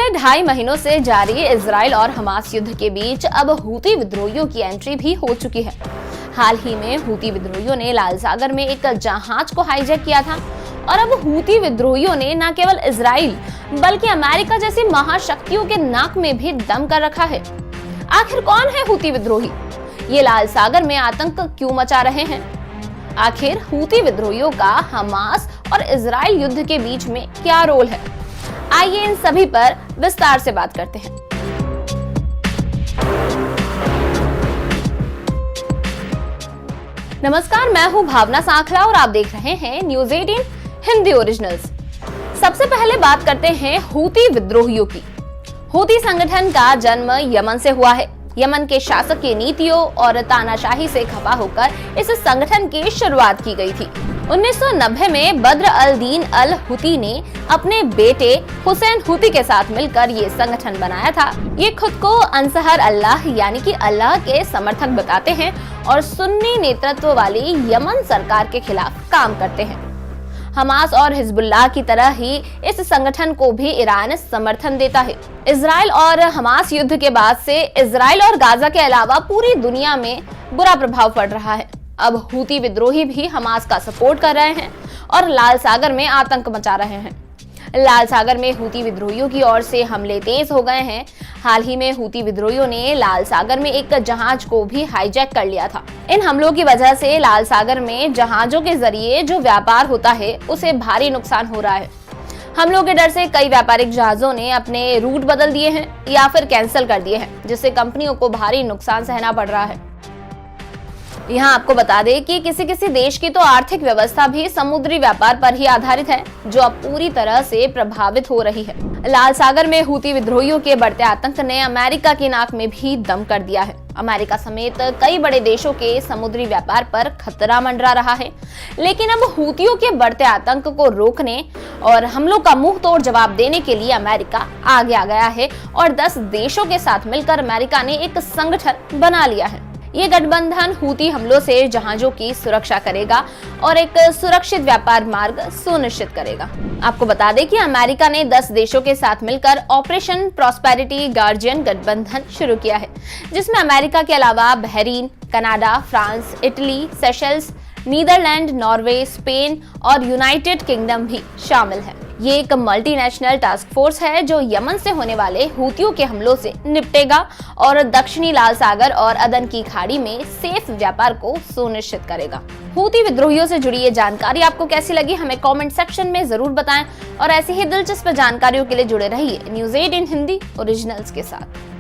पिछले 2.5 महीनों से जारी इजराइल और हमास युद्ध के बीच अब हूती विद्रोहियों की एंट्री भी हो चुकी है। हाल ही में हूती विद्रोहियों ने लाल सागर में एक जहाज को हाईजैक किया था और अब हूती विद्रोहियों ने न केवल इजराइल बल्कि अमेरिका जैसी महाशक्तियों के नाक में भी दम कर रखा है। आखिर कौन है हूती विद्रोही? ये लाल सागर में आतंक क्यों मचा रहे हैं? आखिर हूती विद्रोहियों का हमास और इजराइल युद्ध के बीच में क्या रोल है? आइए इन सभी पर विस्तार से बात करते हैं। नमस्कार, मैं हूं भावना सांखला और आप देख रहे हैं न्यूज़ 18 हिंदी ओरिजिनल्स। सबसे पहले बात करते हैं हूती विद्रोहियों की। हूती संगठन का जन्म यमन से हुआ है। यमन के शासक की नीतियों और तानाशाही से खफा होकर इस संगठन की शुरुआत की गई थी। 1990 में बद्र अल दीन अल हुती ने अपने बेटे हुसैन हुती के साथ मिलकर ये संगठन बनाया था। ये खुद को अंसहर अल्लाह यानी कि अल्लाह के समर्थक बताते हैं और सुन्नी नेतृत्व वाली यमन सरकार के खिलाफ काम करते हैं। हमास और हिजबुल्लाह की तरह ही इस संगठन को भी ईरान समर्थन देता है। इजराइल और हमास युद्ध के बाद से इजराइल और गाजा के अलावा पूरी दुनिया में बुरा प्रभाव पड़ रहा है। अब हूती विद्रोही भी हमास का सपोर्ट कर रहे हैं और लाल सागर में आतंक मचा रहे हैं। लाल सागर में हूती विद्रोहियों की ओर से हमले तेज हो गए हैं। हाल ही में हूती विद्रोहियों ने लाल सागर में एक जहाज को भी हाईजैक कर लिया था। इन हमलों की वजह से लाल सागर में जहाजों के जरिए जो व्यापार होता है उसे भारी नुकसान हो रहा है। हमलों के डर से कई व्यापारिक जहाजों ने अपने रूट बदल दिए हैं या फिर कैंसिल कर दिए हैं, जिससे कंपनियों को भारी नुकसान सहना पड़ रहा है। यहाँ आपको बता दें कि किसी देश की तो आर्थिक व्यवस्था भी समुद्री व्यापार पर ही आधारित है, जो अब पूरी तरह से प्रभावित हो रही है। लाल सागर में हूती विद्रोहियों के बढ़ते आतंक ने अमेरिका की नाक में भी दम कर दिया है। अमेरिका समेत कई बड़े देशों के समुद्री व्यापार पर खतरा मंडरा रहा है। लेकिन अब हूतियों के बढ़ते आतंक को रोकने और हमलों का मुंह तोड़ जवाब देने के लिए अमेरिका आगे आ गया है और 10 देशों के साथ मिलकर अमेरिका ने एक संगठन बना लिया है। ये गठबंधन हूती हमलों से जहाजों की सुरक्षा करेगा और एक सुरक्षित व्यापार मार्ग सुनिश्चित करेगा। आपको बता दें कि अमेरिका ने 10 देशों के साथ मिलकर ऑपरेशन प्रॉस्पेरिटी गार्जियन गठबंधन शुरू किया है, जिसमें अमेरिका के अलावा Bahrain, Canada, France, Italy, Seychelles, Netherland, Norway, Spain और यूनाइटेड किंगडम भी शामिल है। ये एक मल्टीनेशनल टास्क फोर्स है जो यमन से होने वाले हूतियों के हमलों से निपटेगा और दक्षिणी लाल सागर और अदन की खाड़ी में सेफ व्यापार को सुनिश्चित करेगा। हूती विद्रोहियों से जुड़ी ये जानकारी आपको कैसी लगी, हमें कमेंट सेक्शन में जरूर बताएं और ऐसी ही दिलचस्प जानकारियों के लिए जुड़े रहिए न्यूज़ 18 हिंदी ओरिजिनल्स के साथ।